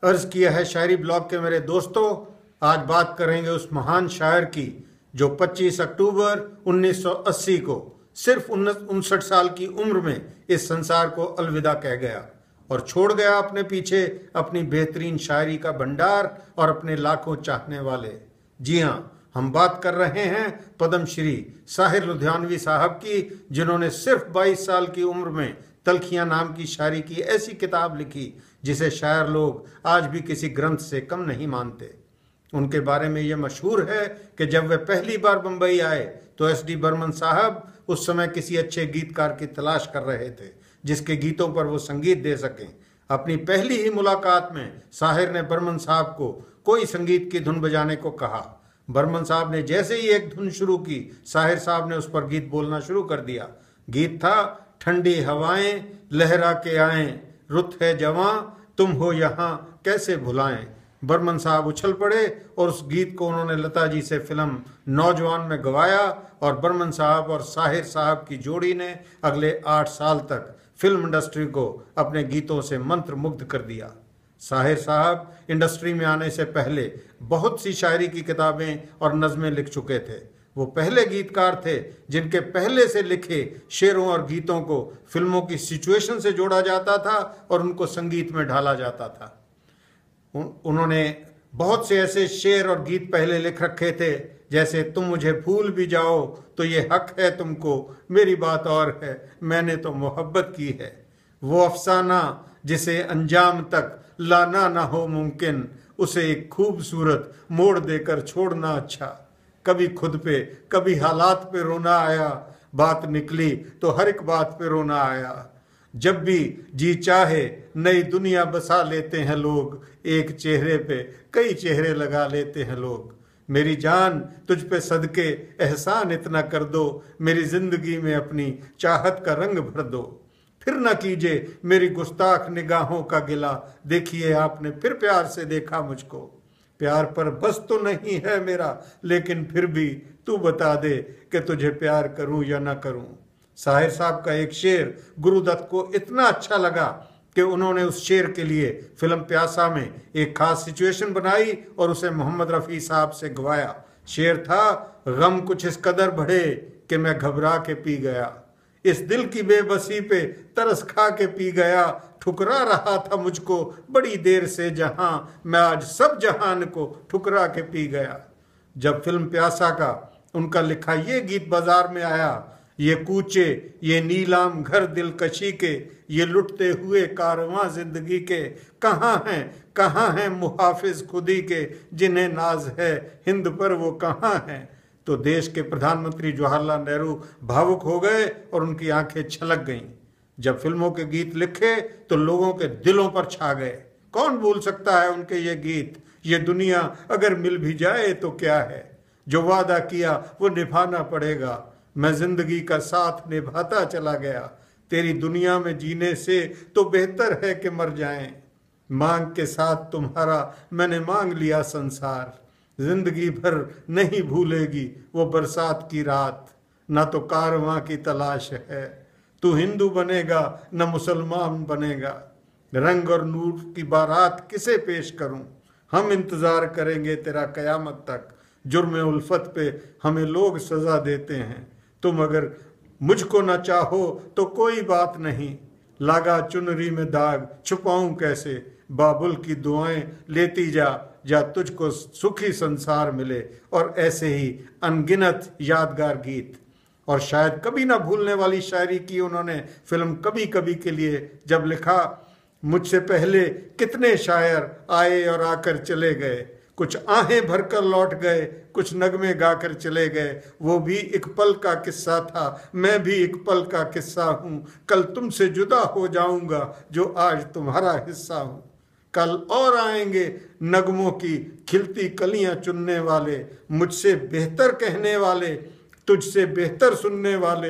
अर्ज किया है शायरी ब्लॉग के मेरे दोस्तों। आज बात करेंगे उस महान शायर की जो 25 अक्टूबर 1980 को सिर्फ 59 साल की उम्र में इस संसार को अलविदा कह गया और छोड़ गया अपने पीछे अपनी बेहतरीन शायरी का भंडार और अपने लाखों चाहने वाले। जी हाँ, हम बात कर रहे हैं पद्म श्री साहिर लुधियानवी साहब की, जिन्होंने सिर्फ 22 साल की उम्र में तलखियां नाम की शायरी की ऐसी किताब लिखी जिसे शायर लोग आज भी किसी ग्रंथ से कम नहीं मानते। उनके बारे में यह मशहूर है कि जब वे पहली बार बंबई आए तो एस डी बर्मन साहब उस समय किसी अच्छे गीतकार की तलाश कर रहे थे जिसके गीतों पर वो संगीत दे सकें। अपनी पहली ही मुलाकात में साहिर ने बर्मन साहब को कोई संगीत की धुन बजाने को कहा। बर्मन साहब ने जैसे ही एक धुन शुरू की, साहिर साहब ने उस पर गीत बोलना शुरू कर दिया। गीत था, ठंडी हवाएं लहरा के आएं, रुत है जवां तुम हो यहाँ कैसे भुलाएं। बर्मन साहब उछल पड़े और उस गीत को उन्होंने लता जी से फिल्म नौजवान में गवाया और बर्मन साहब और साहिर साहब की जोड़ी ने अगले 8 साल तक फिल्म इंडस्ट्री को अपने गीतों से मंत्रमुग्ध कर दिया। साहिर साहब इंडस्ट्री में आने से पहले बहुत सी शायरी की किताबें और नज़में लिख चुके थे। वो पहले गीतकार थे जिनके पहले से लिखे शेरों और गीतों को फिल्मों की सिचुएशन से जोड़ा जाता था और उनको संगीत में ढाला जाता था। उन्होंने बहुत से ऐसे शेर और गीत पहले लिख रखे थे, जैसे तुम मुझे भूल भी जाओ तो ये हक है तुमको, मेरी बात और है मैंने तो मोहब्बत की है। वो अफसाना जिसे अंजाम तक लाना ना हो मुमकिन, उसे एक खूबसूरत मोड़ देकर छोड़ना अच्छा। कभी खुद पे कभी हालात पे रोना आया, बात निकली तो हर एक बात पे रोना आया। जब भी जी चाहे नई दुनिया बसा लेते हैं लोग, एक चेहरे पे कई चेहरे लगा लेते हैं लोग। मेरी जान तुझ पे सदके एहसान इतना कर दो, मेरी जिंदगी में अपनी चाहत का रंग भर दो। फिर न कीजिए मेरी गुस्ताख निगाहों का गिला, देखिए आपने फिर प्यार से देखा मुझको। प्यार पर बस तो नहीं है मेरा, लेकिन फिर भी तू बता दे कि तुझे प्यार करूं या ना करूं। साहिर साहब का एक शेर गुरुदत्त को इतना अच्छा लगा कि उन्होंने उस शेर के लिए फिल्म प्यासा में एक खास सिचुएशन बनाई और उसे मोहम्मद रफ़ी साहब से गवाया। शेर था, गम कुछ इस कदर बढ़े कि मैं घबरा के पी गया, इस दिल की बेबसी पे तरस खा के पी गया, ठुकरा रहा था मुझको बड़ी देर से जहां, मैं आज सब जहान को ठुकरा के पी गया। जब फिल्म प्यासा का उनका लिखा ये गीत बाजार में आया, ये कूचे ये नीलाम घर दिलकशी के, ये लुटते हुए कारवां जिंदगी के, कहाँ हैं मुहाफिज खुदी के, जिन्हें नाज है हिंद पर वो कहाँ हैं। तो देश के प्रधानमंत्री जवाहरलाल नेहरू भावुक हो गए और उनकी आंखें छलक गईं। जब फिल्मों के गीत लिखे तो लोगों के दिलों पर छा गए। कौन भूल सकता है उनके ये गीत, ये दुनिया अगर मिल भी जाए तो क्या है, जो वादा किया वो निभाना पड़ेगा, मैं जिंदगी का साथ निभाता चला गया, तेरी दुनिया में जीने से तो बेहतर है कि मर जाएं, मांग के साथ तुम्हारा मैंने मांग लिया संसार, जिंदगी भर नहीं भूलेगी वो बरसात की रात, ना तो कारवां की तलाश है, तू हिंदू बनेगा न मुसलमान बनेगा, रंग और नूर की बारात किसे पेश करूं, हम इंतजार करेंगे तेरा कयामत तक, जुर्म उल्फत पे हमें लोग सजा देते हैं, तुम अगर मुझको न चाहो तो कोई बात नहीं, लागा चुनरी में दाग छुपाऊं कैसे, बाबुल की दुआएं लेती जा तुझको सुखी संसार मिले। और ऐसे ही अनगिनत यादगार गीत। और शायद कभी ना भूलने वाली शायरी की उन्होंने फिल्म कभी कभी के लिए जब लिखा, मुझसे पहले कितने शायर आए और आकर चले गए, कुछ आहें भरकर लौट गए, कुछ नगमे गाकर चले गए, वो भी एक पल का किस्सा था, मैं भी एक पल का किस्सा हूँ, कल तुमसे जुदा हो जाऊंगा जो आज तुम्हारा हिस्सा हूँ। कल और आएंगे नगमों की खिलती कलियां चुनने वाले, मुझसे बेहतर कहने वाले, तुझसे बेहतर सुनने वाले,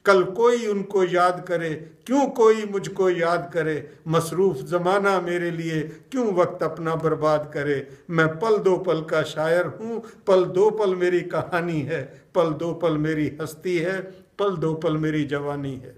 कल कोई उनको याद करे, क्यों कोई मुझको याद करे, मसरूफ ज़माना मेरे लिए क्यों वक्त अपना बर्बाद करे, मैं पल दो पल का शायर हूँ, पल दो पल मेरी कहानी है, पल दो पल मेरी हस्ती है, पल दो पल मेरी जवानी है।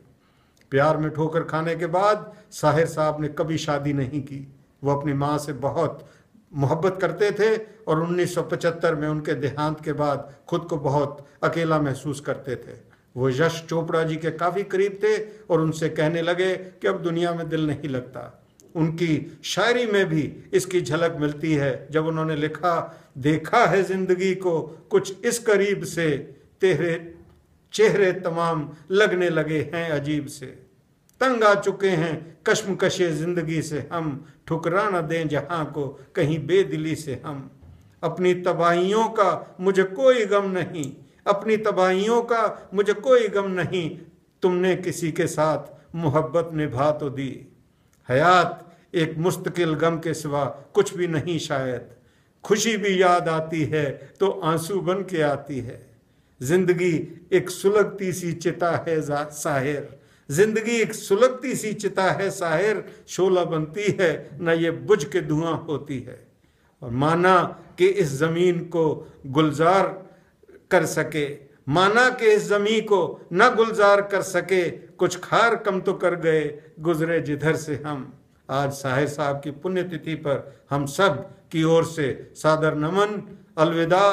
प्यार में ठोकर खाने के बाद साहिर साहब ने कभी शादी नहीं की। वो अपनी माँ से बहुत मोहब्बत करते थे और 1975 में उनके देहांत के बाद खुद को बहुत अकेला महसूस करते थे। वो यश चोपड़ा जी के काफ़ी करीब थे और उनसे कहने लगे कि अब दुनिया में दिल नहीं लगता। उनकी शायरी में भी इसकी झलक मिलती है जब उन्होंने लिखा, देखा है जिंदगी को कुछ इस करीब से, तेरे चेहरे तमाम लगने लगे हैं अजीब से। तंग आ चुके हैं कश्मकशे जिंदगी से हम, ठुकरा न दें जहां को कहीं बेदिली से हम। अपनी तबाहियों का मुझे कोई गम नहीं, अपनी तबाहियों का मुझे कोई गम नहीं, तुमने किसी के साथ मोहब्बत निभा तो दी। हयात एक मुस्तकिल गम के सिवा कुछ भी नहीं शायद, खुशी भी याद आती है तो आंसू बन के आती है। जिंदगी एक सुलगती सी चिता है साहिर, जिंदगी एक सुलगती सी चिता है साहिर, शोला बनती है न ये बुझ के धुआं होती है। और माना कि इस जमीन को गुलजार कर सके, माना कि इस जमीन को न गुलजार कर सके, कुछ खार कम तो कर गए गुजरे जिधर से हम। आज साहिर साहब की पुण्यतिथि पर हम सब की ओर से सादर नमन। अलविदा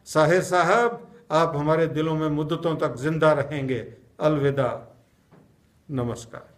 साहिर साहब, आप हमारे दिलों में मुद्दतों तक जिंदा रहेंगे। अलविदा, नमस्कार।